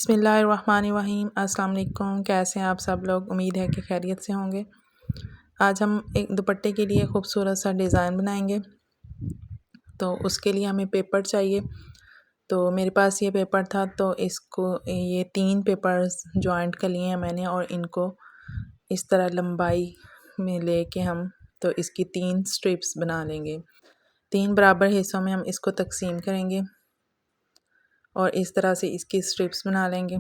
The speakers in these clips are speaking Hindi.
बिस्मिल्लाहिर्रहमानिर्रहीम। अस्सलाम वालेकुम। कैसे हैं आप सब लोग? उम्मीद है कि खैरियत से होंगे। आज हम एक दुपट्टे के लिए खूबसूरत सा डिज़ाइन बनाएंगे। तो उसके लिए हमें पेपर चाहिए। तो मेरे पास ये पेपर था, तो इसको ये 3 पेपर्स जॉइंट कर लिए हैं मैंने, और इनको इस तरह लंबाई में लेके हम तो इसकी 3 स्ट्रिप्स बना लेंगे। 3 बराबर हिस्सों में हम इसको तकसीम करेंगे और इस तरह से इसकी स्ट्रिप्स बना लेंगे।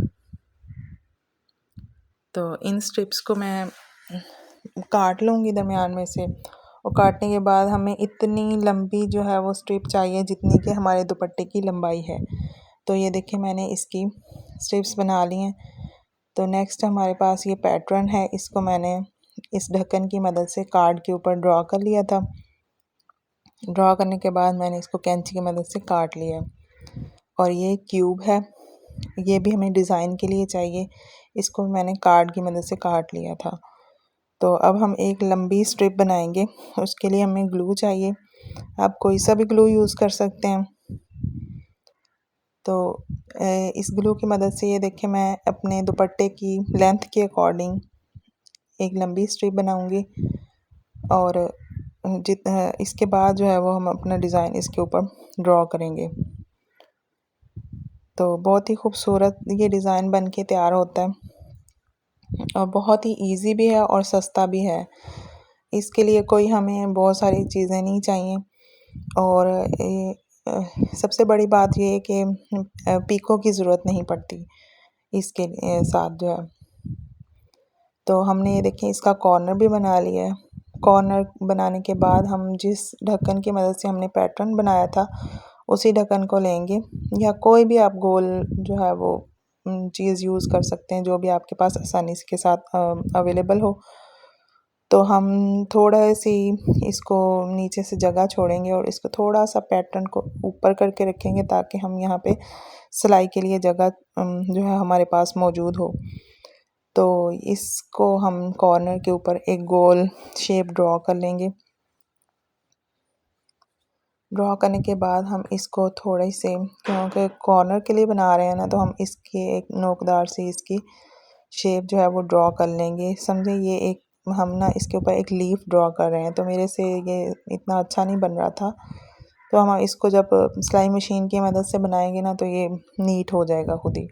तो इन स्ट्रिप्स को मैं काट लूँगी दरमियान में से, और काटने के बाद हमें इतनी लंबी जो है वो स्ट्रिप चाहिए जितनी कि हमारे दुपट्टे की लंबाई है। तो ये देखिए मैंने इसकी स्ट्रिप्स बना ली हैं। तो नेक्स्ट हमारे पास ये पैटर्न है, इसको मैंने इस ढक्कन की मदद से कार्ड के ऊपर ड्रॉ कर लिया था। ड्रॉ करने के बाद मैंने इसको कैंची की मदद से काट लिया। और ये क्यूब है, ये भी हमें डिज़ाइन के लिए चाहिए, इसको मैंने कार्ड की मदद से काट लिया था। तो अब हम एक लंबी स्ट्रिप बनाएंगे। उसके लिए हमें ग्लू चाहिए, आप कोई सा भी ग्लू यूज़ कर सकते हैं। तो इस ग्लू की मदद से ये देखिए मैं अपने दुपट्टे की लेंथ के अकॉर्डिंग एक लंबी स्ट्रिप बनाऊंगी, और इसके बाद जो है वो हम अपना डिज़ाइन इसके ऊपर ड्रॉ करेंगे। तो बहुत ही खूबसूरत ये डिज़ाइन बन के तैयार होता है, और बहुत ही इजी भी है और सस्ता भी है। इसके लिए कोई हमें बहुत सारी चीज़ें नहीं चाहिए, और सबसे बड़ी बात ये है कि पीको की ज़रूरत नहीं पड़ती इसके साथ जो है। तो हमने ये देखिए इसका कॉर्नर भी बना लिया है। कॉर्नर बनाने के बाद हम जिस ढक्कन की मदद से हमने पैटर्न बनाया था उसी ढक्कन को लेंगे, या कोई भी आप गोल जो है वो चीज़ यूज़ कर सकते हैं जो भी आपके पास आसानी के साथ अवेलेबल हो। तो हम थोड़ा सी इसको नीचे से जगह छोड़ेंगे और इसको थोड़ा सा पैटर्न को ऊपर करके रखेंगे, ताकि हम यहाँ पे सिलाई के लिए जगह जो है हमारे पास मौजूद हो। तो इसको हम कॉर्नर के ऊपर एक गोल शेप ड्रॉ कर लेंगे। ड्रॉ करने के बाद हम इसको थोड़े से, क्योंकि कॉर्नर के लिए बना रहे हैं ना, तो हम इसके एक नोकदार से इसकी शेप जो है वो ड्रॉ कर लेंगे। समझे, ये एक हम ना इसके ऊपर एक लीफ ड्रॉ कर रहे हैं, तो मेरे से ये इतना अच्छा नहीं बन रहा था। तो हम इसको जब सिलाई मशीन की मदद से बनाएंगे ना, तो ये नीट हो जाएगा खुद ही।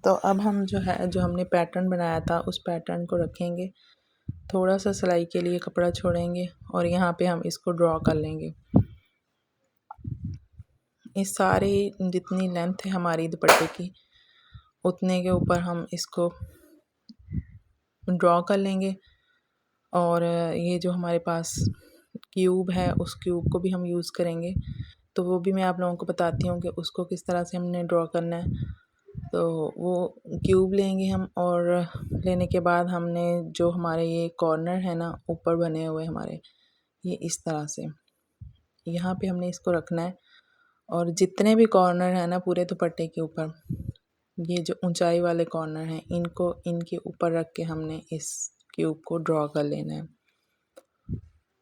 तो अब हम जो है जो हमने पैटर्न बनाया था उस पैटर्न को रखेंगे, थोड़ा सा सिलाई के लिए कपड़ा छोड़ेंगे और यहाँ पे हम इसको ड्रॉ कर लेंगे। इस सारी जितनी लेंथ है हमारी दुपट्टे की उतने के ऊपर हम इसको ड्रॉ कर लेंगे। और ये जो हमारे पास क्यूब है उस क्यूब को भी हम यूज़ करेंगे, तो वो भी मैं आप लोगों को बताती हूँ कि उसको किस तरह से हमने ड्रॉ करना है। तो वो क्यूब लेंगे हम, और लेने के बाद हमने जो हमारे ये कॉर्नर है ना ऊपर बने हुए हमारे, ये इस तरह से यहाँ पे हमने इसको रखना है। और जितने भी कॉर्नर है ना पूरे दुपट्टे के ऊपर, ये जो ऊंचाई वाले कॉर्नर हैं इनको इनके ऊपर रख के हमने इस क्यूब को ड्रॉ कर लेना है।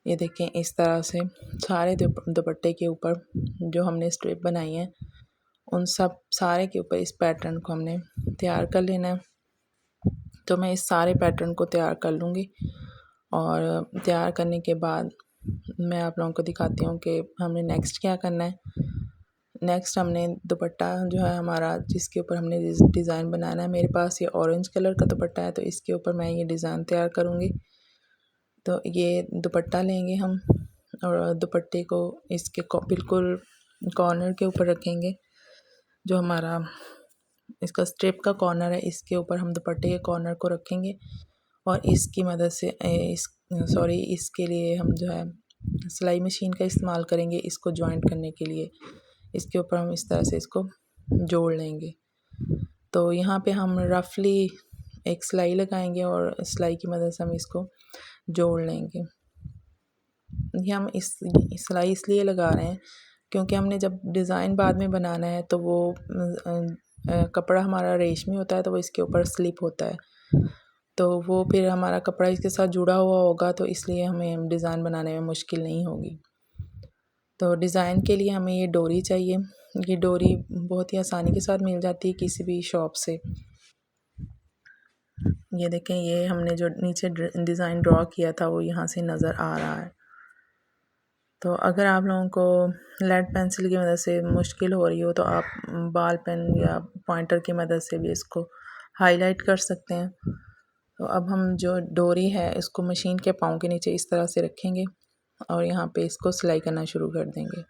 ये देखें इस तरह से सारे दुपट्टे के ऊपर जो हमने स्ट्रिप बनाई है उन सब सारे के ऊपर इस पैटर्न को हमने तैयार कर लेना है। तो मैं इस सारे पैटर्न को तैयार कर लूँगी, और तैयार करने के बाद मैं आप लोगों को दिखाती हूँ कि हमने नेक्स्ट क्या करना है। नेक्स्ट हमने दुपट्टा जो है हमारा जिसके ऊपर हमने डिज़ाइन बनाना है, मेरे पास ये ऑरेंज कलर का दुपट्टा है, तो इसके ऊपर मैं ये डिज़ाइन तैयार करूँगी। तो ये दुपट्टा लेंगे हम, और दुपट्टे को इसके बिल्कुल कॉर्नर के ऊपर रखेंगे। जो हमारा इसका स्ट्रिप का कॉर्नर है इसके ऊपर हम दुपट्टे के कॉर्नर को रखेंगे, और इसकी मदद से इसके लिए हम जो है सिलाई मशीन का इस्तेमाल करेंगे इसको जॉइंट करने के लिए। इसके ऊपर हम इस तरह से इसको जोड़ लेंगे। तो यहाँ पे हम रफली एक सिलाई लगाएंगे और सिलाई की मदद से हम इसको जोड़ लेंगे। ये हम इस सिलाई इसलिए लगा रहे हैं क्योंकि हमने जब डिज़ाइन बाद में बनाना है तो वो कपड़ा हमारा रेशमी होता है, तो वो इसके ऊपर स्लिप होता है, तो वो फिर हमारा कपड़ा इसके साथ जुड़ा हुआ होगा, तो इसलिए हमें डिज़ाइन बनाने में मुश्किल नहीं होगी। तो डिज़ाइन के लिए हमें ये डोरी चाहिए। ये डोरी बहुत ही आसानी के साथ मिल जाती है किसी भी शॉप से। ये देखें, ये हमने जो नीचे डिज़ाइन ड्रॉ किया था वो यहाँ से नज़र आ रहा है। तो अगर आप लोगों को लेड पेंसिल की मदद से मुश्किल हो रही हो तो आप बॉल पेन या पॉइंटर की मदद से भी इसको हाईलाइट कर सकते हैं। तो अब हम जो डोरी है इसको मशीन के पाँव के नीचे इस तरह से रखेंगे और यहाँ पे इसको सिलाई करना शुरू कर देंगे।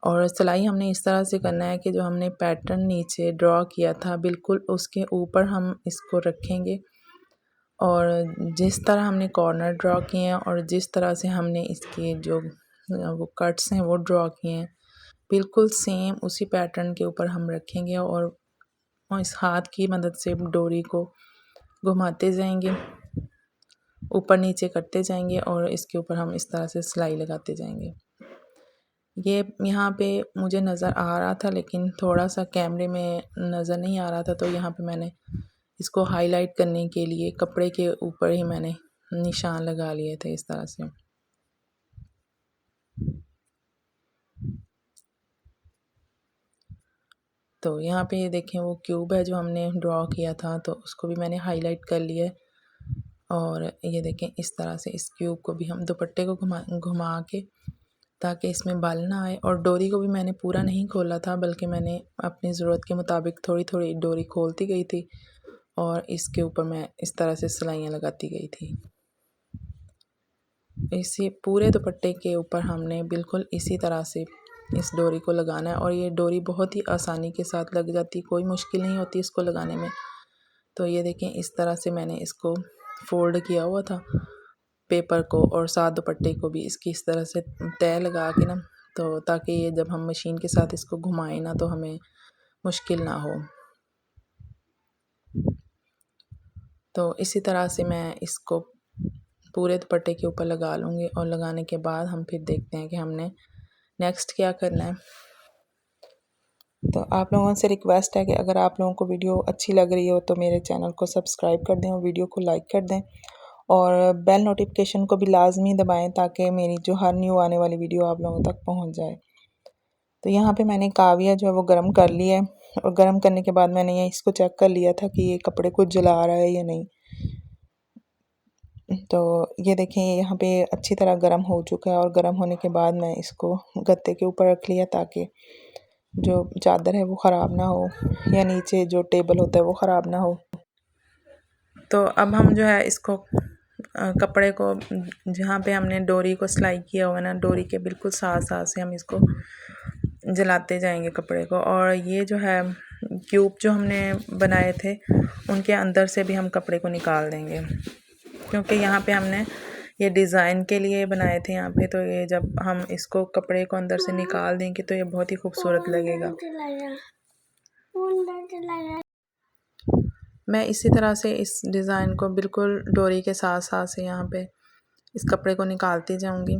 और सिलाई हमने इस तरह से करना है कि जो हमने पैटर्न नीचे ड्रॉ किया था बिल्कुल उसके ऊपर हम इसको रखेंगे, और जिस तरह हमने कॉर्नर ड्रॉ किए हैं और जिस तरह से हमने इसके जो वो कट्स हैं वो ड्रॉ किए हैं बिल्कुल सेम उसी पैटर्न के ऊपर हम रखेंगे और इस हाथ की मदद से डोरी को घुमाते जाएंगे, ऊपर नीचे करते जाएंगे और इसके ऊपर हम इस तरह से सिलाई लगाते जाएंगे। ये यहाँ पे मुझे नज़र आ रहा था लेकिन थोड़ा सा कैमरे में नज़र नहीं आ रहा था, तो यहाँ पे मैंने इसको हाईलाइट करने के लिए कपड़े के ऊपर ही मैंने निशान लगा लिए थे इस तरह से। तो यहाँ पे ये देखें वो क्यूब है जो हमने ड्रॉ किया था, तो उसको भी मैंने हाईलाइट कर लिया है। और ये देखें इस तरह से इस क्यूब को भी हम दुपट्टे को घुमा के, ताकि इसमें बाल ना आए। और डोरी को भी मैंने पूरा नहीं खोला था, बल्कि मैंने अपनी ज़रूरत के मुताबिक थोड़ी थोड़ी डोरी खोलती गई थी और इसके ऊपर मैं इस तरह से सिलाइयाँ लगाती गई थी। इसी पूरे दुपट्टे के ऊपर हमने बिल्कुल इसी तरह से इस डोरी को लगाना है, और ये डोरी बहुत ही आसानी के साथ लग जाती, कोई मुश्किल नहीं होती इसको लगाने में। तो ये देखें इस तरह से मैंने इसको फोल्ड किया हुआ था पेपर को, और साथ दुपट्टे को भी इसकी इस तरह से तय लगा के ना, तो ताकि ये जब हम मशीन के साथ इसको घुमाएं ना तो हमें मुश्किल ना हो। तो इसी तरह से मैं इसको पूरे दुपट्टे के ऊपर लगा लूँगी, और लगाने के बाद हम फिर देखते हैं कि हमने नेक्स्ट क्या करना है। तो आप लोगों से रिक्वेस्ट है कि अगर आप लोगों को वीडियो अच्छी लग रही हो तो मेरे चैनल को सब्सक्राइब कर दें और वीडियो को लाइक कर दें, और बेल नोटिफिकेशन को भी लाजमी दबाएं ताकि मेरी जो हर न्यू आने वाली वीडियो आप लोगों तक पहुंच जाए। तो यहाँ पे मैंने काविया जो है वो गर्म कर लिया है, और गर्म करने के बाद मैंने ये इसको चेक कर लिया था कि ये कपड़े को जला रहा है या नहीं। तो ये देखें यहाँ पे अच्छी तरह गर्म हो चुका है, और गर्म होने के बाद मैं इसको गत्ते के ऊपर रख लिया ताकि जो चादर है वो ख़राब ना हो, या नीचे जो टेबल होता है वो ख़राब ना हो। तो अब हम जो है इसको कपड़े को जहाँ पे हमने डोरी को सिलाई किया हुआ है ना, डोरी के बिल्कुल साथ साथ से हम इसको जलाते जाएंगे कपड़े को। और ये जो है क्यूब जो हमने बनाए थे उनके अंदर से भी हम कपड़े को निकाल देंगे, क्योंकि यहाँ पे हमने ये डिज़ाइन के लिए बनाए थे यहाँ पे। तो ये जब हम इसको कपड़े को अंदर से निकाल देंगे तो ये बहुत ही खूबसूरत लगेगा। मैं इसी तरह से इस डिज़ाइन को बिल्कुल डोरी के साथ साथ से यहाँ पे इस कपड़े को निकालती जाऊँगी।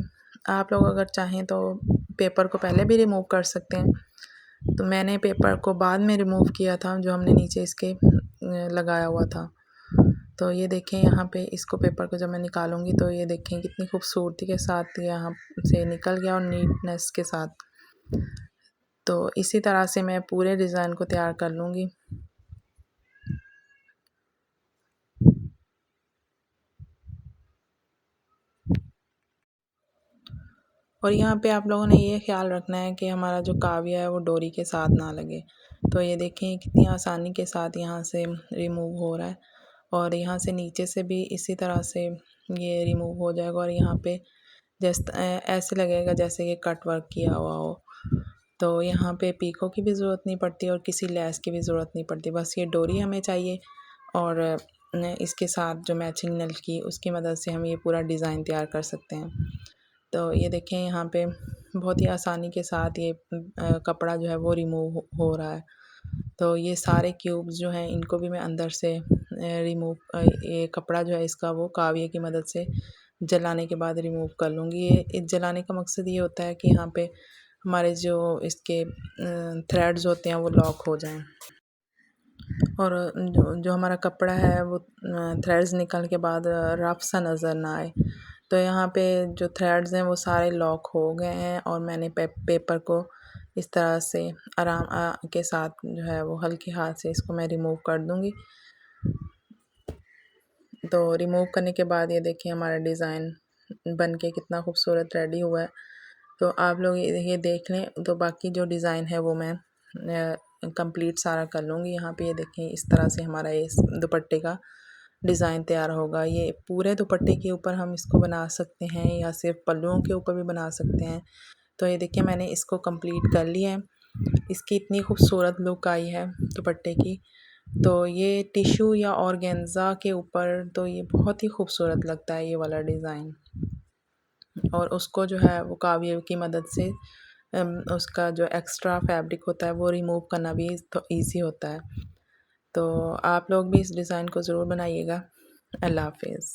आप लोग अगर चाहें तो पेपर को पहले भी रिमूव कर सकते हैं, तो मैंने पेपर को बाद में रिमूव किया था जो हमने नीचे इसके लगाया हुआ था। तो ये देखें यहाँ पे इसको पेपर को जब मैं निकालूंगी तो ये देखें कितनी खूबसूरती के साथ यहाँ से निकल गया, और नीटनेस के साथ। तो इसी तरह से मैं पूरे डिज़ाइन को तैयार कर लूँगी। और यहाँ पे आप लोगों ने ये ख्याल रखना है कि हमारा जो काविया है वो डोरी के साथ ना लगे। तो ये देखें कितनी आसानी के साथ यहाँ से रिमूव हो रहा है, और यहाँ से नीचे से भी इसी तरह से ये रिमूव हो जाएगा। और यहाँ पे जैसे ऐसे लगेगा जैसे कि कट वर्क किया हुआ हो। तो यहाँ पे पीको की भी ज़रूरत नहीं पड़ती और किसी लेस की भी ज़रूरत नहीं पड़ती, बस ये डोरी हमें चाहिए, और इसके साथ जो मैचिंग नल की उसकी मदद से हम ये पूरा डिज़ाइन तैयार कर सकते हैं। तो ये देखें यहाँ पे बहुत ही आसानी के साथ ये कपड़ा जो है वो रिमूव हो रहा है। तो ये सारे क्यूब्स जो हैं इनको भी मैं अंदर से रिमूव ये कपड़ा जो है इसका वो काविये की मदद से जलाने के बाद रिमूव कर लूँगी। ये जलाने का मकसद ये होता है कि यहाँ पे हमारे जो इसके थ्रेड्स होते हैं वो लॉक हो जाएं, और जो हमारा कपड़ा है वो थ्रेड्स निकल के बाद रफ सा नज़र ना आए। तो यहाँ पे जो थ्रेड्स हैं वो सारे लॉक हो गए हैं, और मैंने पेपर को इस तरह से आराम के साथ जो है वो हल्के हाथ से इसको मैं रिमूव कर दूँगी। तो रिमूव करने के बाद ये देखिए हमारा डिज़ाइन बन के कितना खूबसूरत रेडी हुआ है। तो आप लोग ये देख लें, तो बाकी जो डिज़ाइन है वो मैं कंप्लीट सारा कर लूँगी। यहाँ पे ये देखें इस तरह से हमारा ये दुपट्टे का डिज़ाइन तैयार होगा। ये पूरे दुपट्टे के ऊपर हम इसको बना सकते हैं या सिर्फ पल्लुओं के ऊपर भी बना सकते हैं। तो ये देखिए मैंने इसको कंप्लीट कर लिया है। इसकी इतनी खूबसूरत लुक आई है दुपट्टे की। तो ये टिश्यू या ऑर्गेन्जा के ऊपर तो ये बहुत ही खूबसूरत लगता है ये वाला डिज़ाइन। और उसको जो है वो कावीयर की मदद से उसका जो एक्स्ट्रा फैब्रिक होता है वो रिमूव करना भी तो ईज़ी होता है। तो आप लोग भी इस डिज़ाइन को ज़रूर बनाइएगा। अल्लाह हाफ़िज़।